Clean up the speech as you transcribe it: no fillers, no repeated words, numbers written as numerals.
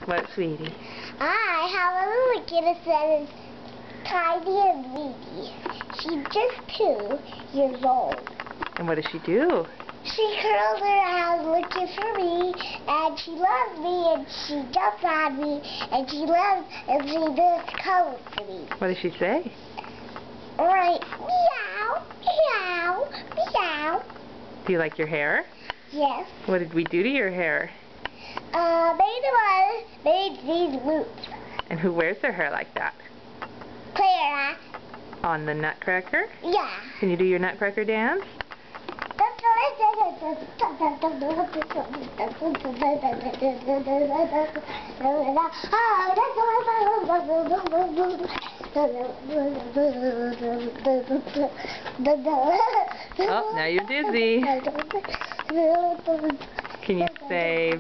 What, sweetie? I have a little kid that is tiny and weedy. She's just 2 years old. And what does she do? She curls her around looking for me, and she loves me, and she jumps on me, and she loves, and she does colors to me. What does she say? Right, meow, meow, meow. Do you like your hair? Yes. What did we do to your hair? Made these loops. And who wears their hair like that? Clara. On the Nutcracker? Yeah. Can you do your Nutcracker dance? Oh, now you're dizzy. Can you say